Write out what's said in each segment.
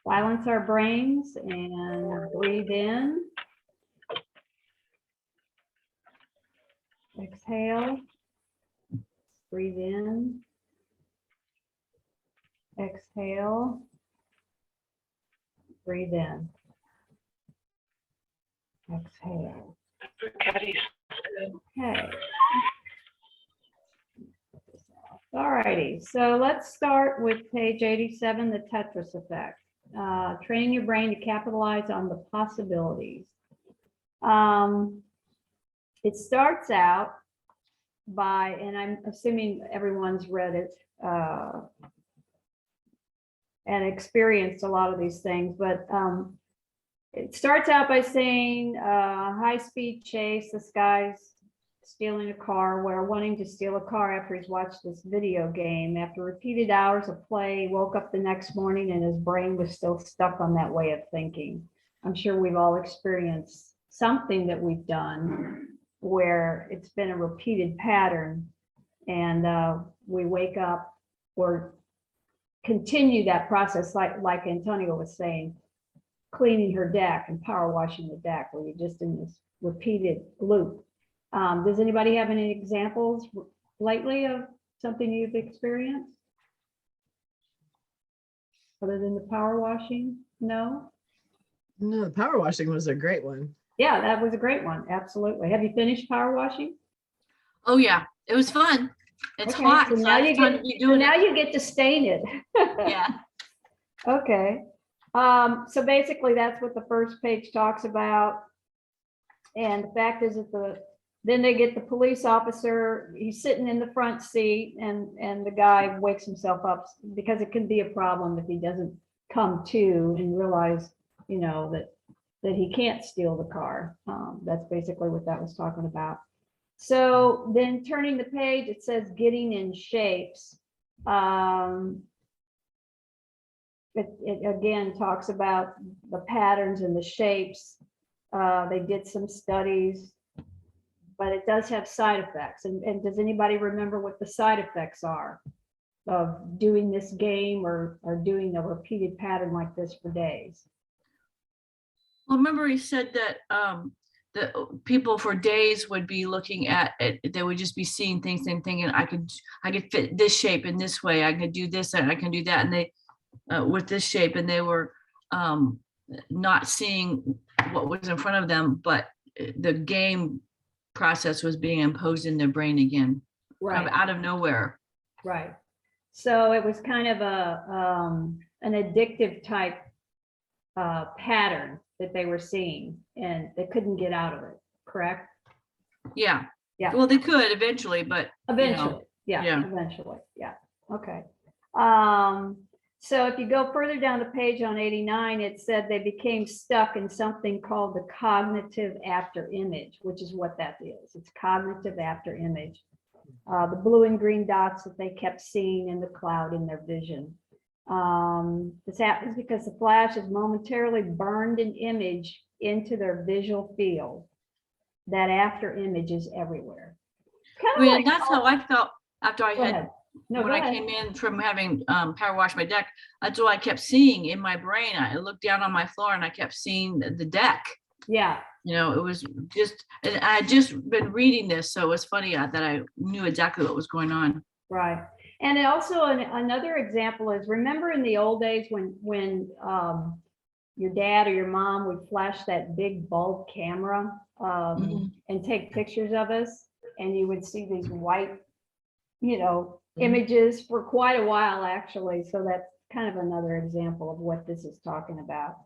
Silence our brains and breathe in. Exhale. Breathe in. Exhale. Breathe in. Exhale. Okay. All righty, so let's start with page 87, the Tetris effect. Train your brain to capitalize on the possibilities. It starts out by, and I'm assuming everyone's read it and experienced a lot of these things, but it starts out by saying high-speed chase. This guy's stealing a car, where wanting to steal a car after he's watched this video game. After repeated hours of play, he woke up the next morning and his brain was still stuck on that way of thinking. I'm sure we've all experienced something that we've done where it's been a repeated pattern, and we wake up or continue that process, like Antonio was saying, cleaning her deck and power washing the deck, where you're just in this repeated loop. Does anybody have any examples lately of something you've experienced other than the power washing? No? No, the power washing was a great one. Yeah, that was a great one. Absolutely. Have you finished power washing? Oh yeah, it was fun. It's Okay, hot, so so now it's you fun get, to be so doing now it. you get to stain it. Yeah. Okay. So basically that's what the first page talks about. And the fact is that then they get the police officer, he's sitting in the front seat, and the guy wakes himself up, because it can be a problem if he doesn't come to and realize, you know, that he can't steal the car. That's basically what that was talking about. So then turning the page, it says getting in shapes. It again talks about the patterns and the shapes. They did some studies, but it does have side effects. And does anybody remember what the side effects are of doing this game or doing a repeated pattern like this for days? Well, remember he said that the people for days would be looking at it. They would just be seeing things and thinking, I could fit this shape in this way. I could do this and I can do that. And they with this shape, and they were not seeing what was in front of them, but the game process was being imposed in their brain again, kind of out of nowhere. Right. So it was kind of an addictive type pattern that they were seeing, and they couldn't get out of it, correct? Yeah. Yeah. Well, they could eventually, but Eventually. yeah. Eventually. Yeah. Okay. So if you go further down the page on 89, it said they became stuck in something called the cognitive after image, which is what that is. It's cognitive after image. The blue and green dots that they kept seeing in the cloud in their vision. This happens because the flash is momentarily burned an image into their visual field. That after image is everywhere. I mean, like, that's how I felt after I had, when I came in from having power wash my deck. That's what I kept seeing in my brain. I looked down on my floor and I kept seeing the deck. Yeah. You know, it was just, and I had just been reading this, so it was funny that I knew exactly what was going on. Right. And also another example is, remember in the old days when your dad or your mom would flash that big bulb camera and take pictures of us, and you would see these white, you know, images for quite a while, actually. So that's kind of another example of what this is talking about.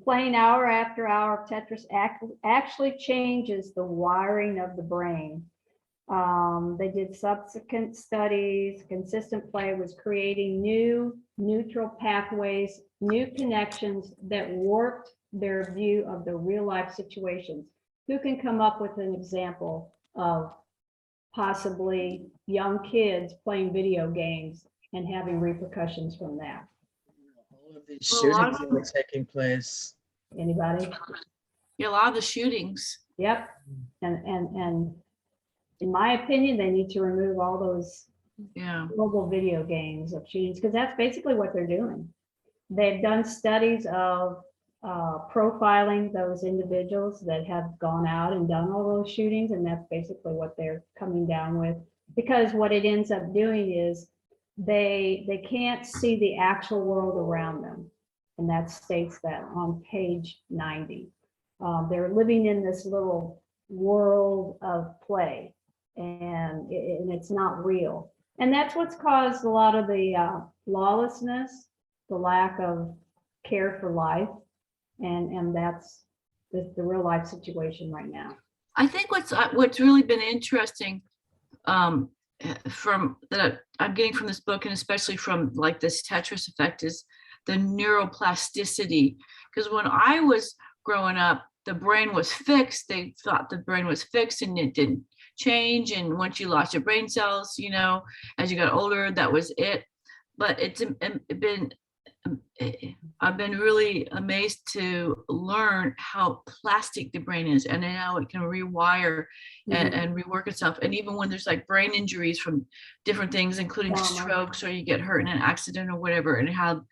Playing hour after hour of Tetris actually changes the wiring of the brain. They did subsequent studies. Consistent play was creating new neutral pathways, new connections that warped their view of the real life situations. Who can come up with an example of possibly young kids playing video games and having repercussions from that? All of these shootings that were taking place. Anybody? Yeah, a lot of the shootings. Yep. And in my opinion, they need to remove all those mobile video games of shootings, because that's basically what they're doing. they've done studies of profiling those individuals that have gone out and done all those shootings, and that's basically what they're coming down with. Because what it ends up doing is they can't see the actual world around them, and that states that on page 90. They're living in this little world of play, and it's not real. And that's what's caused a lot of the lawlessness, the lack of care for life, and that's the real life situation right now. I think what's really been interesting from that I'm getting from this book, and especially from like this Tetris effect, is the neuroplasticity. Because when I was growing up, the brain was fixed. They thought the brain was fixed and it didn't change. And once you lost your brain cells, you know, as you got older, that was it. But I've been really amazed to learn how plastic the brain is and how it can rewire and rework itself. And even when there's like brain injuries from different things, including strokes, or you get hurt in an accident or whatever, and how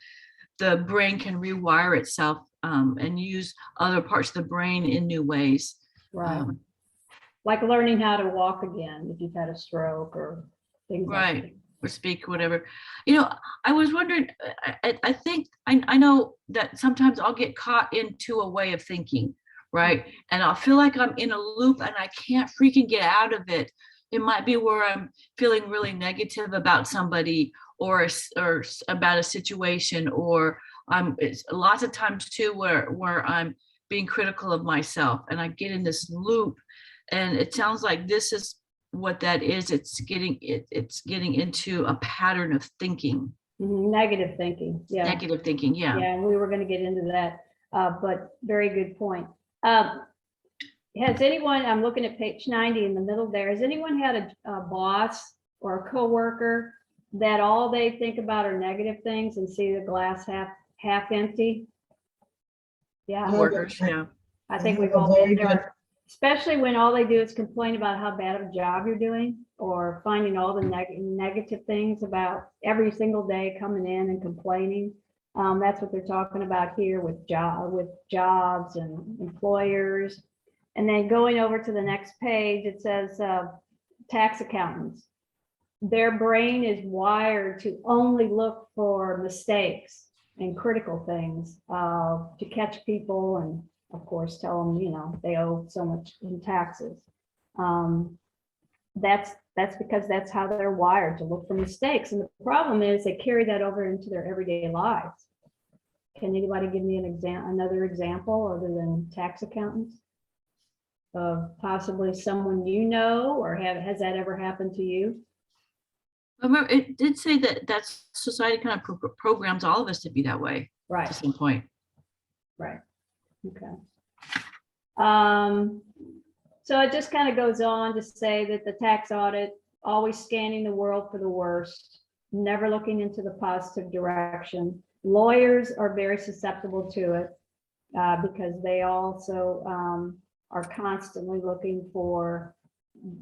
the brain can rewire itself and use other parts of the brain in new ways. Right. Like learning how to walk again if you've had a stroke or things like that. Or speak, whatever. You know, I was wondering, I think, I know that sometimes I'll get caught into a way of thinking, right? And I'll feel like I'm in a loop and I can't freaking get out of it. It might be where I'm feeling really negative about somebody or about a situation, or it's lots of times too where I'm being critical of myself and I get in this loop. And it sounds like this is what that is. It's getting into a pattern of thinking. Negative thinking. Yeah. Negative thinking. Yeah. Yeah, we were going to get into that, but very good point. Has anyone, I'm looking at page 90 in the middle there, has anyone had a boss or a coworker that all they think about are negative things and see the glass half empty? Yeah. Workers, yeah. I think we've all been there. Especially when all they do is complain about how bad of a job you're doing, or finding all the negative things about every single day coming in and complaining. That's what they're talking about here with jobs and employers. And then going over to the next page, it says tax accountants. Their brain is wired to only look for mistakes and critical things to catch people and, of course, tell them, you know, they owe so much in taxes. That's because that's how they're wired, to look for mistakes. And the problem is they carry that over into their everyday lives. Can anybody give me another example other than tax accountants of possibly someone you know, or has that ever happened to you? Remember, it did say that society kind of programs all of us to be that way, right, to some point. Right. Okay. So it just kind of goes on to say that the tax audit, always scanning the world for the worst, never looking into the positive direction. Lawyers are very susceptible to it because they also are constantly looking for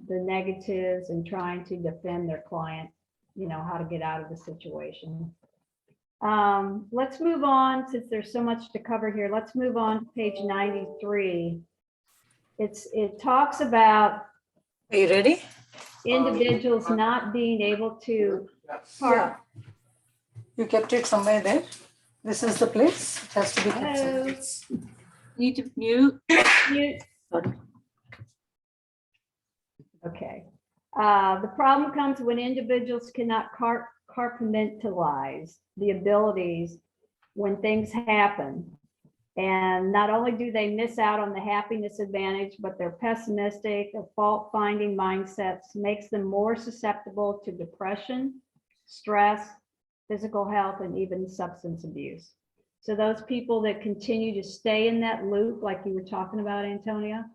the negatives and trying to defend their client, you know, how to get out of the situation. Let's move on, since there's so much to cover here. Let's move on to page 93. It talks about, are you ready? Individuals not being able to park. You kept it somewhere there. This is the place. It has to be kept somewhere. Need to mute. Sorry. Okay. The problem comes when individuals cannot compartmentalize the abilities when things happen. And not only do they miss out on the happiness advantage, but their pessimistic or fault-finding mindsets makes them more susceptible to depression, stress, physical health, and even substance abuse. So those people that continue to stay in that loop, like you were talking about, Antonia,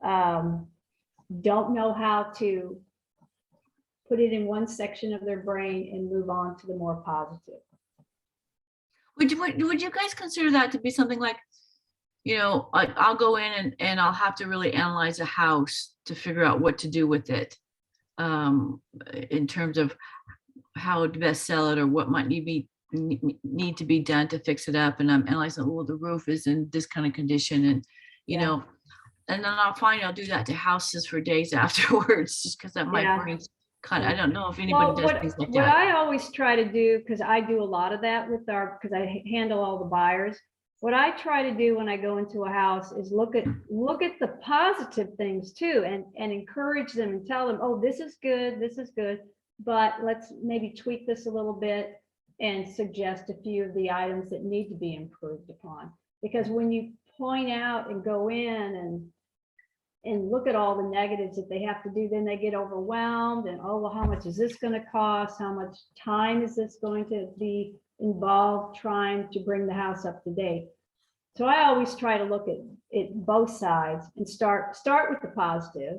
don't know how to put it in one section of their brain and move on to the more positive. Would you guys consider that to be something like, you know, I'll go in and I'll have to really analyze a house to figure out what to do with it, in terms of how to best sell it or what might need need to be done to fix it up. And I'm analyzing, well, the roof is in this kind of condition, and you Yeah. know, and then I'll do that to houses for days afterwards, just because that my Yeah. brain's kind of, I don't know if Well, anybody does things like what that. I always try to do, because I do a lot of that with because I handle all the buyers. What I try to do when I go into a house is look at the positive things too, and encourage them and tell them, oh, this is good, but let's maybe tweak this a little bit and suggest a few of the items that need to be improved upon. Because when you point out and go in and look at all the negatives that they have to do, then they get overwhelmed and, oh, well, how much is this going to cost? How much time is this going to be involved trying to bring the house up to date? So I always try to look at both sides and start with the positive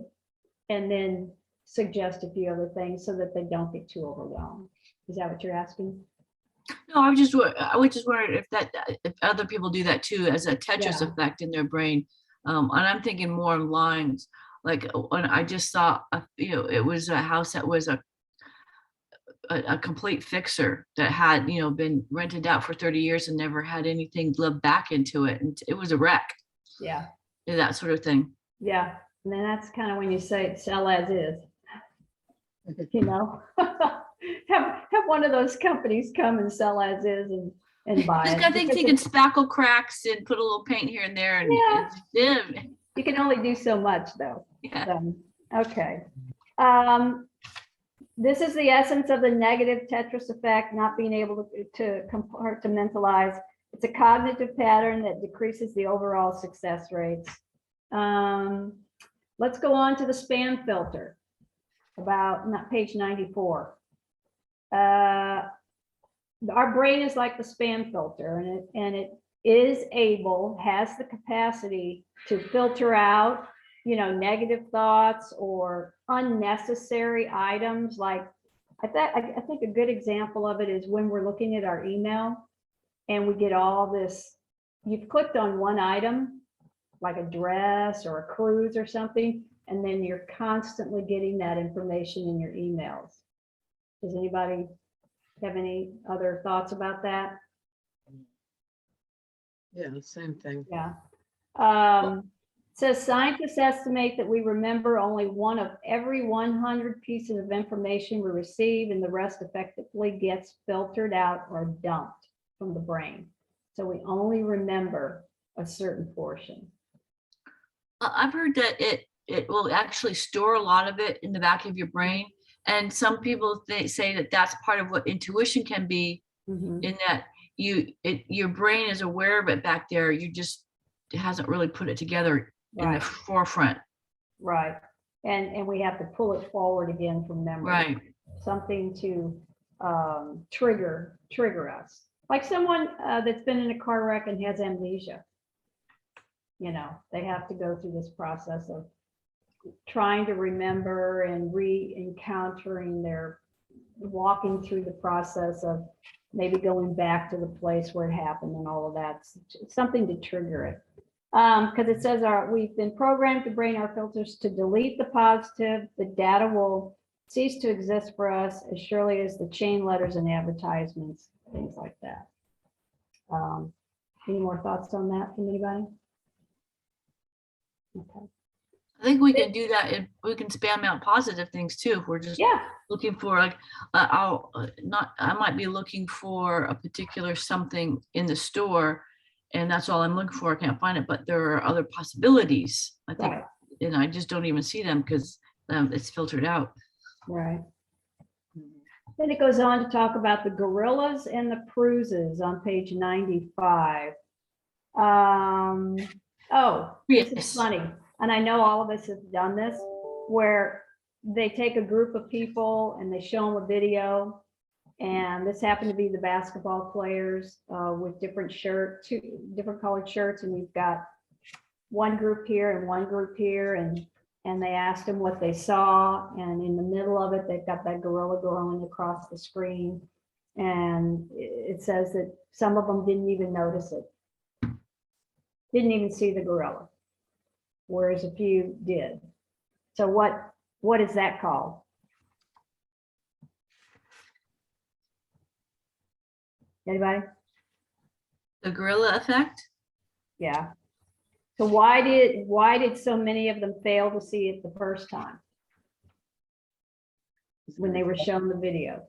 and then suggest a few other things so that they don't get too overwhelmed. Is that what you're asking? No, I was just wondering if other people do that too, as a Tetris Yeah. effect in their brain. And I'm thinking more in lines, like when I just saw, it was a house that was a complete fixer that had, been rented out for 30 years and never had anything lived back into it. And it was a wreck, Yeah. that sort of thing. Yeah. And then that's kind of when you say sell as is, have one of those companies come and sell as is and buy Just it. got things you can spackle cracks and put a little paint here and there, and Yeah. You can only do so much though. Yeah. Okay. This is the essence of the negative Tetris effect, not being able to compartmentalize. It's a cognitive pattern that decreases the overall success rates. Let's go on to the spam filter, about page 94. Our brain is like the spam filter, and it has the capacity to filter out negative thoughts or unnecessary items. Like I think a good example of it is when we're looking at our email and we get all this, you've clicked on one item like a dress or a cruise or something, and then you're constantly getting that information in your emails. Does anybody have any other thoughts about that? Yeah, the same thing. Yeah. Says scientists estimate that we remember only one of every 100 pieces of information we receive, and the rest effectively gets filtered out or dumped from the brain. So we only remember a certain portion. I've heard that it will actually store a lot of it in the back of your brain. And some people say that that's part of what intuition can be, in that your brain is aware of it back there. It hasn't really put it together in the forefront. Right. And we have to pull it forward again from memory. Right. Something to trigger us. Like someone that's been in a car wreck and has amnesia. They have to go through this process of trying to remember and re-encountering walking through the process of maybe going back to the place where it happened and all of that. It's something to trigger it. Because it says we've been programmed to brain our filters to delete the positive. The data will cease to exist for us as surely as the chain letters and advertisements, things like that. Any more thoughts on that from anybody? Okay. I think we can do that. We can spam out positive things too. If we're just looking for like, I might be looking for a particular something in the store, and that's all I'm looking for. I can't find it, but there are other possibilities, I think, and I just don't even see them because it's filtered out. Right. Then it goes on to talk about the gorillas and the cruises on page 95. This is funny. And I know all of us have done this, where they take a group of people and they show them a video. And this happened to be the basketball players with different different colored shirts. And you've got one group here and one group here. And they asked them what they saw. And in the middle of it, they've got that gorilla going across the screen. And it says that some of them didn't even notice it. Didn't even see the gorilla, whereas a few did. So what is that called? Anybody? The gorilla effect? Yeah. So why did so many of them fail to see it the first time when they were shown the video?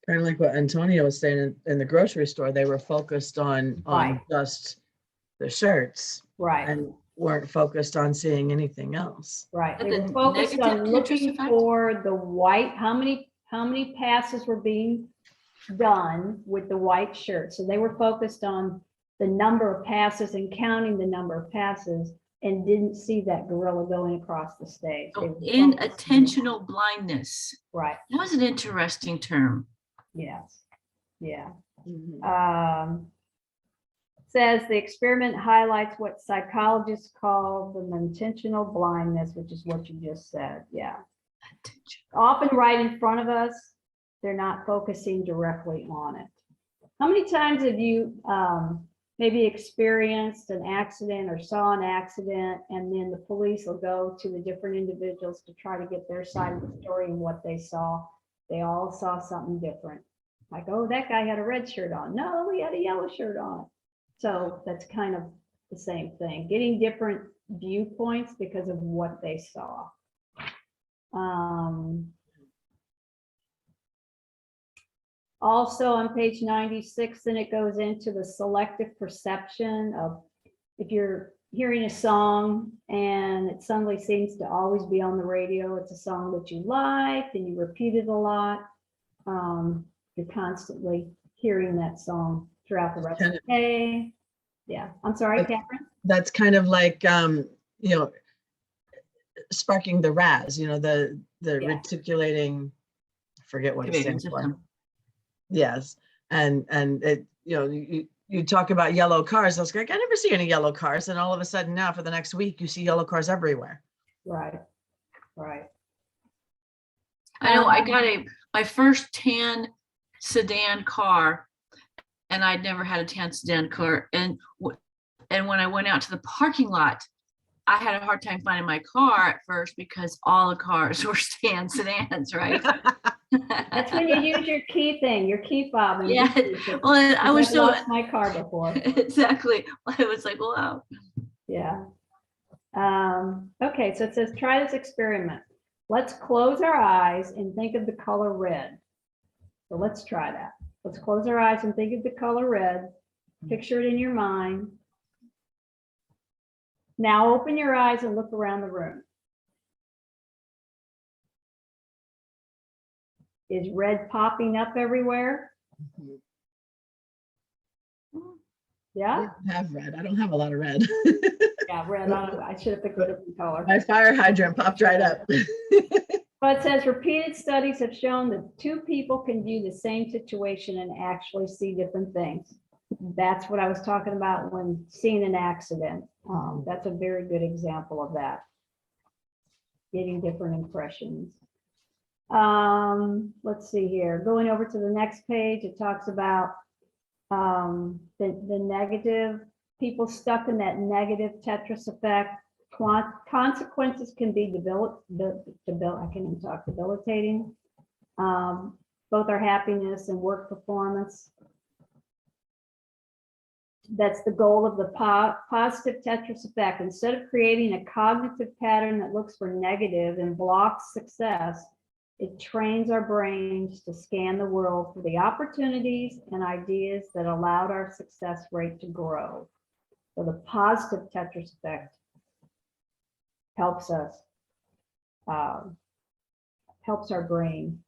Kind of like what Antonio was saying in the grocery store, they were focused on Right. just the shirts Right. and weren't focused on seeing anything else. Right. They The were focused negative on Tetris looking effect? for the white, how many passes were being done with the white shirt. So they were focused on the number of passes and counting the number of passes and didn't see that gorilla going across the stage. They So were focused on- inattentional blindness. Right. That was an interesting term. Yes. Yeah. Mhm. Says the experiment highlights what psychologists call the intentional blindness, which is what you just said. Yeah. Often right in front of us, they're not focusing directly on it. How many times have you maybe experienced an accident or saw an accident, and then the police will go to the different individuals to try to get their side of the story and what they saw? They all saw something different. Like, oh, that guy had a red shirt on. No, he had a yellow shirt on. So that's kind of the same thing, getting different viewpoints because of what they saw. Also on page 96, then it goes into the selective perception of if you're hearing a song and it suddenly seems to always be on the radio, it's a song that you like and you repeat it a lot. You're constantly hearing that song throughout the rest of the day. Yeah, I'm sorry, Catherine. That's kind of like, sparking the RAS, the Yeah. reticulating, I forget what it Activating stands for. system. Yes. And it, you talk about yellow cars. I was like, I never see any yellow cars. And all of a sudden now for the next week, you see yellow cars everywhere. Right, right. I know I got my first tan sedan car, and I'd never had a tan sedan car. And when I went out to the parking lot, I had a hard time finding my car at first because all the cars were tan sedans, right? That's when you use your key thing, your key fob. and Yeah. you keep it. Well, I was I've so lost my car before. exactly. I was like, wow. Yeah. Okay, so it says, try this experiment. Let's close our eyes and think of the color red. So let's try that. Let's close our eyes and think of the color red. Picture it in your mind. Now open your eyes and look around the room. Is red popping up everywhere? Yeah? I have red. I don't have a lot of red. Yeah, red. I should have picked a different color. My fire hydrant popped right up. But it says repeated studies have shown that two people can view the same situation and actually see different things. That's what I was talking about when seeing an accident. That's a very good example of that. Getting different impressions. Let's see here. Going over to the next page, it talks about the negative, people stuck in that negative Tetris effect. Consequences can be debilitating. Both our happiness and work performance. That's the goal of the positive Tetris effect. Instead of creating a cognitive pattern that looks for negative and blocks success, it trains our brains to scan the world for the opportunities and ideas that allowed our success rate to grow. So the positive Tetris effect helps us, helps our brain.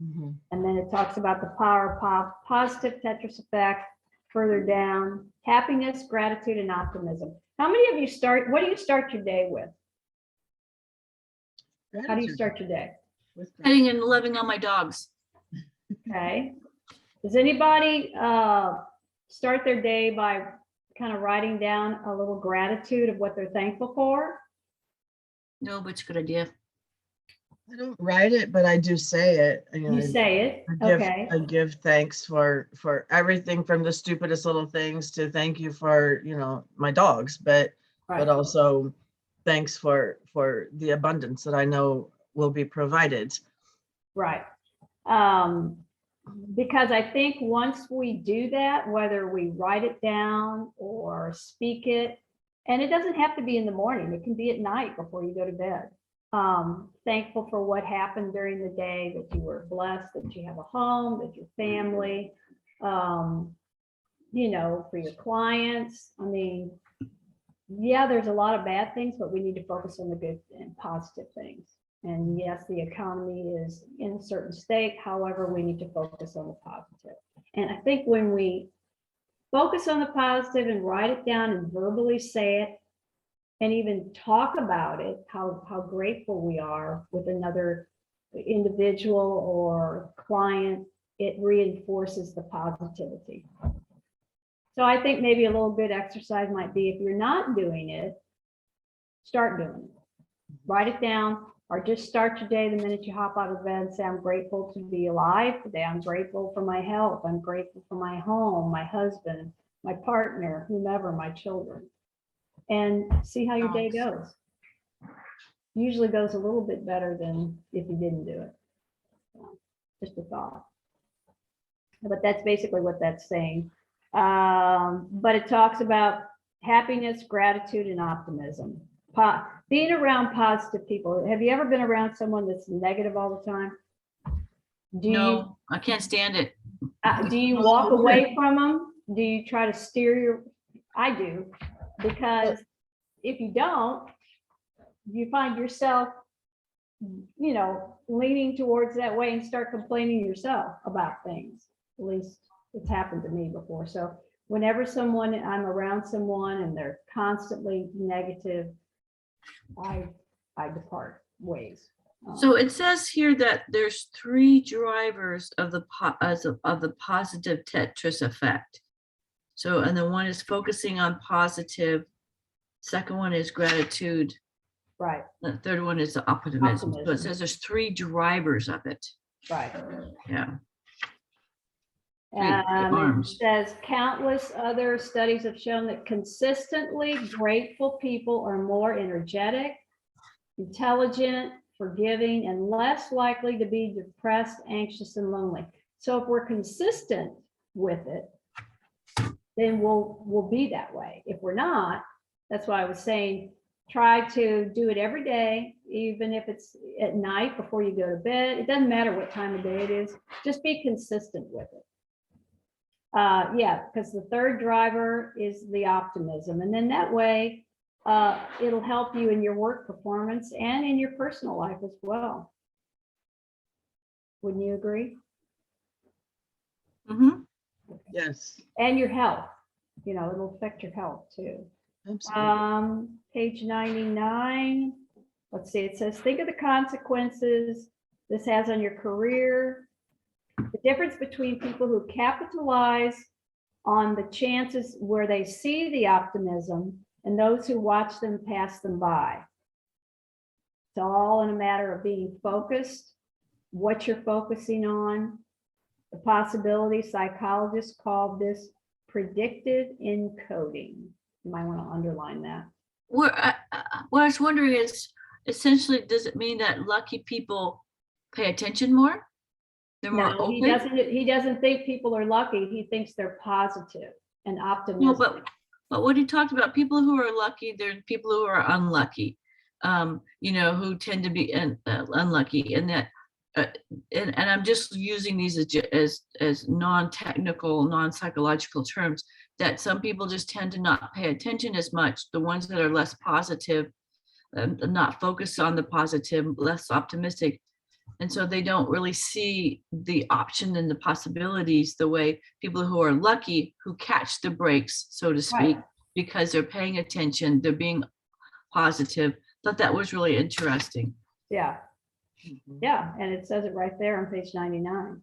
Mhm. And then it talks about the power of positive Tetris effect further down, happiness, gratitude, and optimism. How many of you what do you start your day with? How do you start your day? Petting and loving on my dogs. Okay. Does anybody start their day by kind of writing down a little gratitude of what they're thankful for? No, but it's a good idea. I don't write it, but I do say it. You say it, okay. I give thanks for everything from the stupidest little things to thank you for, my dogs, but Right. also thanks for the abundance that I know will be provided. Right. because I think once we do that, whether we write it down or speak it, and it doesn't have to be in the morning, it can be at night before you go to bed. Thankful for what happened during the day, that you were blessed, that you have a home, that your family, you know, for your clients. I mean, yeah, there's a lot of bad things, but we need to focus on the good and positive things. And yes, the economy is in a certain state. However, we need to focus on the positive. And I think when we focus on the positive and write it down and verbally say it, and even talk about it, how grateful we are with another individual or client, it reinforces the positivity. So I think maybe a little good exercise might be, if you're not doing it, start doing it. Write it down, or just start your day the minute you hop out of bed and say, I'm grateful to be alive today. I'm grateful for my health. I'm grateful for my home, my husband, my partner, whomever, my children. And see how your day goes. Usually goes a little bit better than if you didn't do it. So, just a thought. But that's basically what that's saying. But it talks about happiness, gratitude, and optimism. Being around positive people. Have you ever been around someone that's negative all the time? No, I can't stand it. Do you walk away from them? Do you try to steer your? I do, because if you don't, you find yourself, you know, leaning towards that way and start complaining yourself about things. At least it's happened to me before. So whenever I'm around someone and they're constantly negative, I depart ways. So it says here that there's 3 drivers of the positive Tetris effect. So, and the one is focusing on positive. Second one is gratitude. Right. The third one is the optimism. So it Optimism. says there's 3 drivers of it. Right. Yeah. It says countless other studies have shown that consistently grateful people are more energetic, intelligent, forgiving, and less likely to be depressed, anxious, and lonely. So if we're consistent with it, then we'll be that way. If we're not, that's why I was saying, try to do it every day, even if it's at night before you go to bed. It doesn't matter what time of day it is, just be consistent with it. Yeah, because the third driver is the optimism. And then that way, it'll help you in your work performance and in your personal life as well. Wouldn't you agree? Mm-hmm. Yes. And your health, you know, it'll affect your health too. Absolutely. Page 99. Let's see, it says, think of the consequences this has on your career. The difference between people who capitalize on the chances where they see the optimism and those who watch them pass them by. It's all in a matter of being focused, what you're focusing on. The possibility, psychologists call this predictive encoding. You might want to underline that. What I was wondering is, essentially, does it mean that lucky people pay attention more? They're more No, open? he doesn't think people are lucky. He thinks they're positive and optimistic. No, but what he talked about, people who are lucky, there's people who are unlucky, you know, who tend to be unlucky, and that, and I'm just using these as non-technical, non-psychological terms, that some people just tend to not pay attention as much. The ones that are less positive, not focused on the positive, less optimistic. And so they don't really see the option and the possibilities the way people who are lucky, who catch the breaks, so to speak, Right. because they're paying attention, they're being positive. Thought that was really interesting. Yeah. Yeah, and it says it right there on page 99.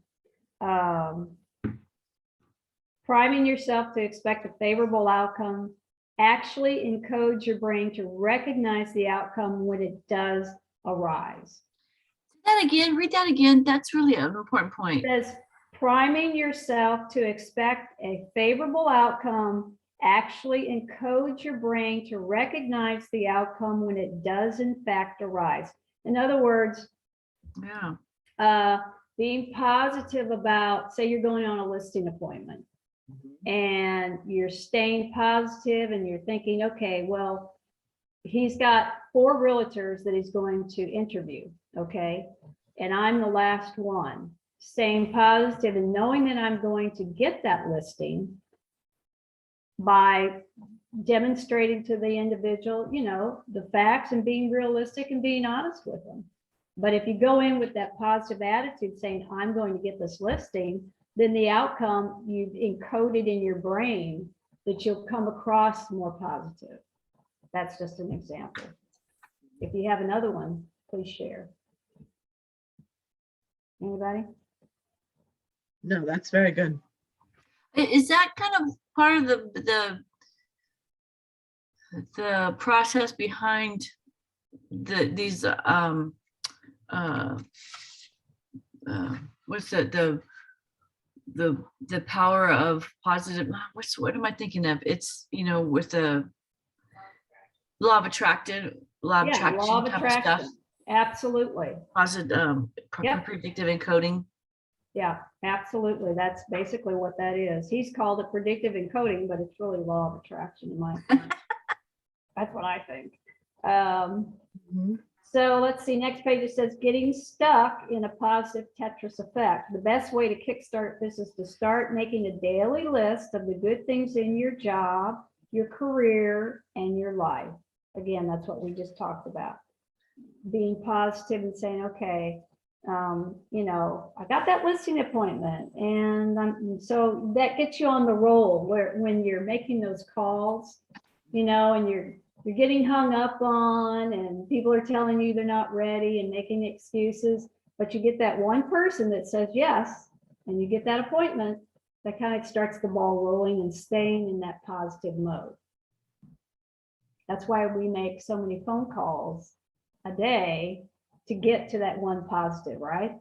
Priming yourself to expect a favorable outcome actually encodes your brain to recognize the outcome when it does arise. That again, read that again. That's really an important point. It says priming yourself to expect a favorable outcome actually encodes your brain to recognize the outcome when it does in fact arise. In other words, Yeah. being positive about, say you're going on a listing appointment and you're staying positive and you're thinking, okay, well, he's got 4 realtors that he's going to interview, okay? And I'm the last one. Staying positive and knowing that I'm going to get that listing by demonstrating to the individual, you know, the facts and being realistic and being honest with them. But if you go in with that positive attitude saying, I'm going to get this listing, then the outcome you've encoded in your brain that you'll come across more positive. That's just an example. If you have another one, please share. Anybody? No, that's very good. Is that kind of part of the process behind these what's the power of positive, what am I thinking of? It's, you know, with the law of attraction Yeah, law of type of stuff. attraction. Absolutely. Positive Yep. predictive encoding. Yeah, absolutely. That's basically what that is. He's called it predictive encoding, but it's really law of attraction in my opinion. That's what I think. So let's see, next page, it says getting stuck in a positive Tetris effect. The best way to kickstart this is to start making a daily list of the good things in your job, your career, and your life. Again, that's what we just talked about. Being positive and saying, okay, you know, I got that listing appointment, and so that gets you on the roll where when you're making those calls, you know, and you're getting hung up on and people are telling you they're not ready and making excuses, but you get that one person that says yes, and you get that appointment, that kind of starts the ball rolling and staying in that positive mode. That's why we make so many phone calls a day to get to that one positive, right?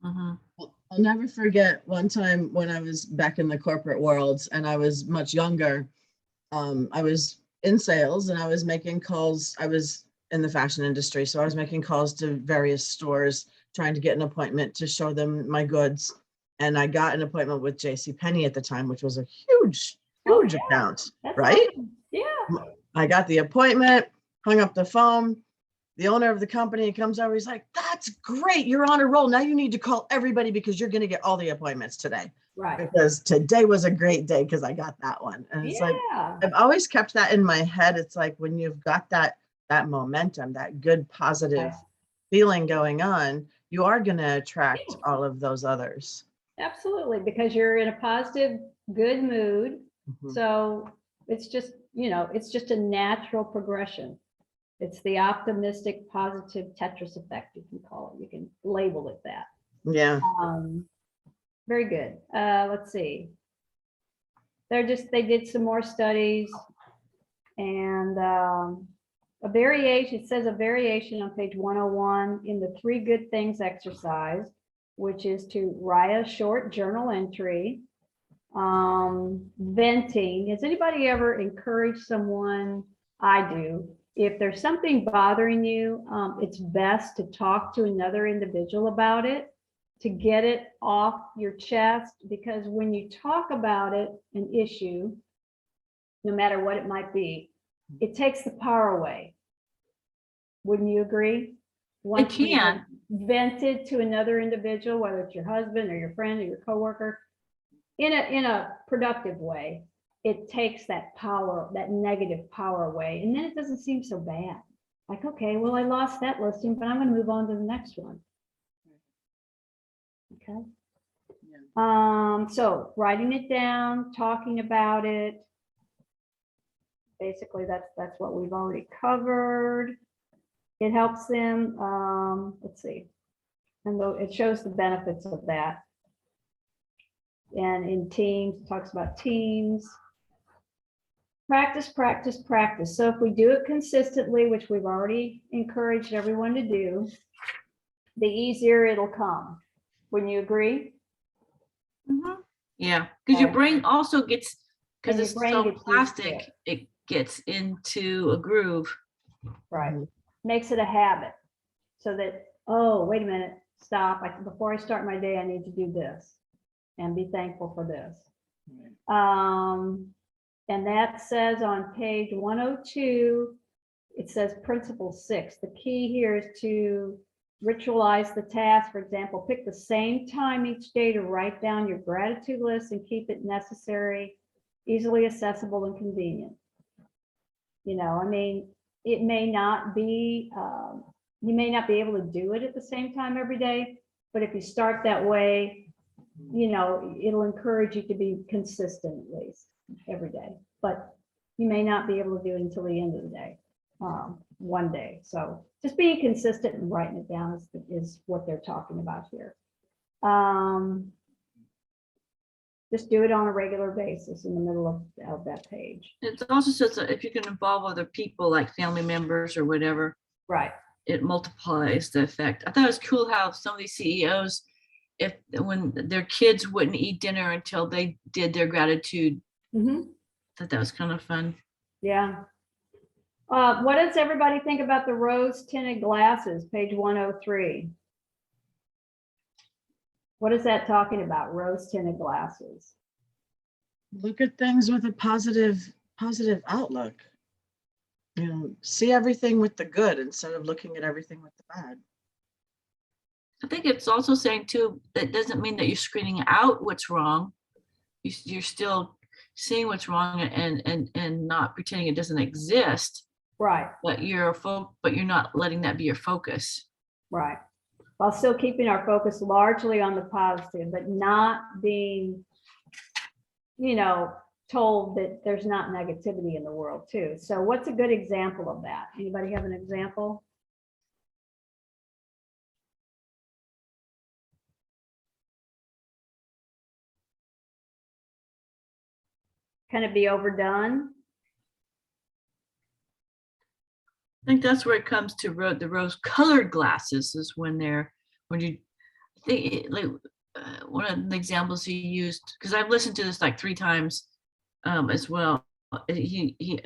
I'll never forget one time when I was back in the corporate world and I was much younger. I was in sales and I was making calls. I was in the fashion industry, so I was making calls to various stores trying to get an appointment to show them my goods. And I got an appointment with JCPenney at the time, which was a huge account, That's right? awesome. Yeah. I got the appointment, hung up the phone. The owner of the company comes over. He's like, that's great. You're on a roll. Now you need to call everybody because you're going to get all the appointments today. Right. Because today was a great day because I got that one. And it's like, I've always kept that in my head. It's like when you've got that momentum, that good positive feeling going on, you are going to attract all of those others. Absolutely, because you're in a positive, good mood. So it's just, you know, it's just a natural progression. It's the optimistic, positive Tetris effect, you can call it. You can label it that. Yeah. Very good. Let's see. They did some more studies, and a variation, it says a variation on page 101 in the 3 good things exercise, which is to write a short journal entry, venting. Has anybody ever encouraged someone? I do. If there's something bothering you, it's best to talk to another individual about it, to get it off your chest, because when you talk about it, an issue, no matter what it might be, it takes the power away. Wouldn't you agree? It can. Vented to another individual, whether it's your husband or your friend or your coworker, in a productive way, it takes that power, that negative power away, and then it doesn't seem so bad. Like, okay, well, I lost that listing, but I'm going to move on to the next one. Okay. So writing it down, talking about it. Basically, that's what we've already covered. It helps them. Let's see, and it shows the benefits of that. And in teams, it talks about teams. Practice, practice, practice. So if we do it consistently, which we've already encouraged everyone to do, the easier it'll come. Wouldn't you agree? Yeah, because your brain also gets, because it's so gets plastic, it gets into a groove. Right. Makes it a habit. So that, oh, wait a minute, stop. Before I start my day, I need to do this and be thankful for this. And that says on page 102, it says principle 6. The key here is to ritualize the task. For example, pick the same time each day to write down your gratitude list and keep it necessary, easily accessible and convenient. You know, I mean, it may not be, you may not be able to do it at the same time every day, but if you start that way, you know, it'll encourage you to be consistent at least every day, but you may not be able to do it until the end of the day, one day. So just being consistent and writing it down is what they're talking about here. Just do it on a regular basis in the middle of that page. It also says that if you can involve other people, like family members or whatever, Right. it multiplies the effect. I thought it was cool how some of these CEOs, when their kids wouldn't eat dinner until they did their gratitude, Mm-hmm. thought that was kind of fun. Yeah. What does everybody think about the rose tinted glasses, page 103? What is that talking about, rose tinted glasses? Look at things with a positive outlook. You know, see everything with the good instead of looking at everything with the bad. I think it's also saying too, that doesn't mean that you're screening out what's wrong. You're still seeing what's wrong and not pretending it doesn't exist, Right, but you're not letting that be your focus. right. While still keeping our focus largely on the positive, but not being, you know, told that there's not negativity in the world too. So what's a good example of that? Anybody have an example? Can it be overdone? I think that's where it comes to the rose-colored glasses is when you think like one of the examples he used, because I've listened to this like 3 times as well. He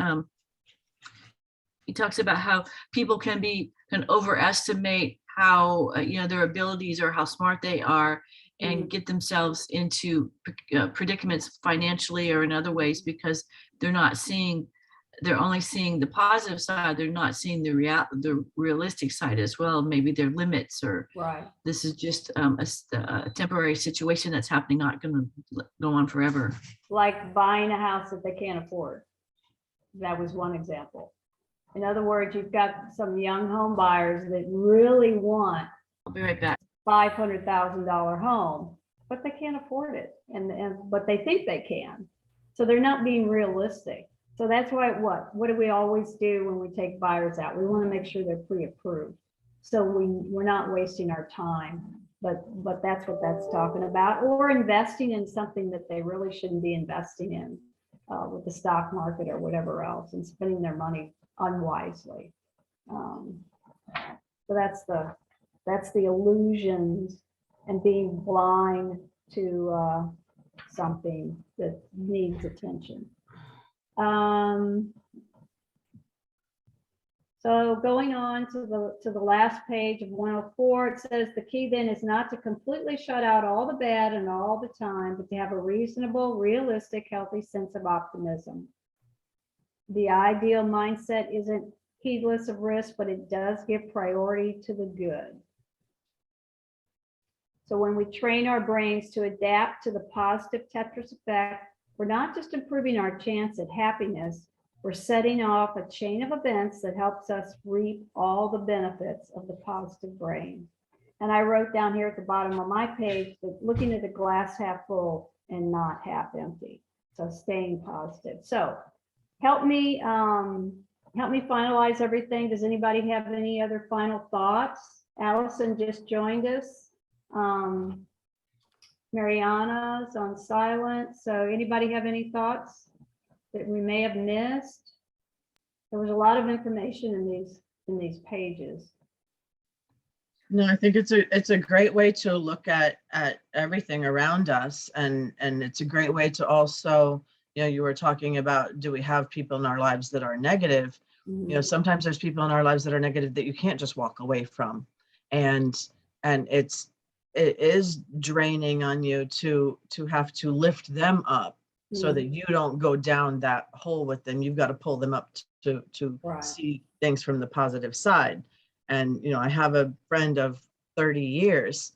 talks about how people can overestimate how you know, their abilities or how smart they are, and get themselves into predicaments financially or in other ways because they're only seeing the positive side. They're not seeing the realistic side as well. Maybe their limits, or Right. this is just a temporary situation that's happening, not going to go on forever. Like buying a house that they can't afford. That was one example. In other words, you've got some young home buyers that really want I'll be right back. $500,000 home, but they can't afford it, but they think they can. So they're not being realistic. So that's why what do we always do when we take buyers out? We want to make sure they're pre-approved. So we're not wasting our time, but that's what that's talking about, or investing in something that they really shouldn't be investing in with the stock market or whatever else, and spending their money unwisely. So that's the illusions and being blind to something that needs attention. So going on to the last page of 104, it says the key then is not to completely shut out all the bad and all the time, but to have a reasonable, realistic, healthy sense of optimism. The ideal mindset isn't heedless of risk, but it does give priority to the good. So when we train our brains to adapt to the positive Tetris effect, we're not just improving our chance at happiness, we're setting off a chain of events that helps us reap all the benefits of the positive brain. And I wrote down here at the bottom of my page that looking at the glass half full and not half empty. So staying positive. So help me finalize everything. Does anybody have any other final thoughts? Allison just joined us. Mariana's on silent. So anybody have any thoughts that we may have missed? There was a lot of information in these pages. No, I think it's a great way to look at everything around us, and it's a great way to also, you know, you were talking about, do we have people in our lives that are negative? You know, sometimes there's people in our lives that are negative that you can't just walk away from. And And it is draining on you to have to lift them up so that you don't go down that hole with them. You've got to pull them up to Right. see things from the positive side. And, I have a friend of 30 years.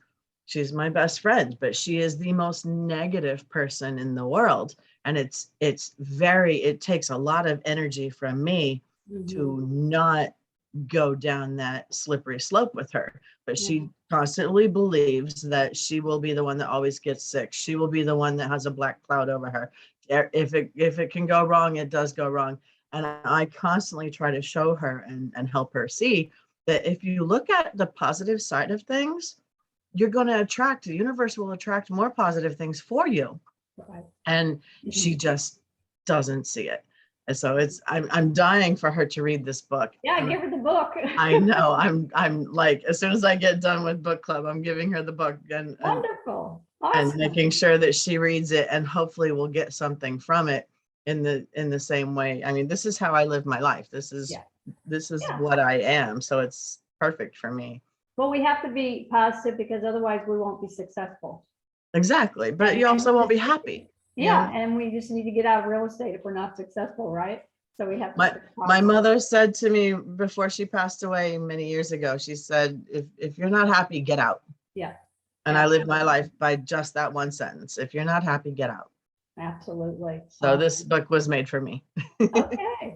She's my best friend, but she is the most negative person in the world. And it takes a lot of energy from me to not go down that slippery slope with her. But she constantly believes that she will be the one that always gets sick. She will be the one that has a black cloud over her. If it can go wrong, it does go wrong. And I constantly try to show her and help her see that if you look at the positive side of things, you're going to the universe will attract more positive things for you. Right. And she just doesn't see it. And so I'm dying for her to read this book. Yeah, give her the book. I know. I'm like, as soon as I get done with book club, I'm giving her the book and Wonderful. and Awesome. making sure that she reads it, and hopefully we'll get something from it in the same way. I mean, this is how I live my life. This is what I am. So it's perfect for me. Well, we have to be positive because otherwise we won't be successful. Exactly. But you also won't be happy. Yeah, and we just need to get out of real estate if we're not successful, right? So we have to. My mother said to me before she passed away many years ago, she said, if you're not happy, get out. Yeah. And I live my life by just that one sentence. If you're not happy, get out. Absolutely. So this book was made for me. Okay.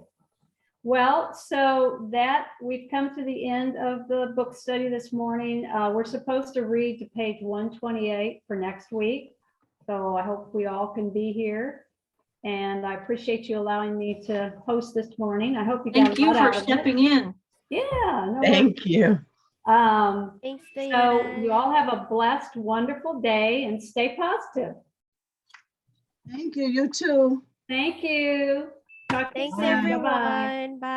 Well, so that we've come to the end of the book study this morning. We're supposed to read to page 128 for next week. So I hope we all can be here. And I appreciate you allowing me to host this morning. I hope you got Thank you for stepping in. Yeah. No Thank you. Thanks, So Diane. you all have a blessed, wonderful day and stay positive. Thank you. You too. Thank you. Talk to you Thanks, soon. Bye-bye. everyone. Bye.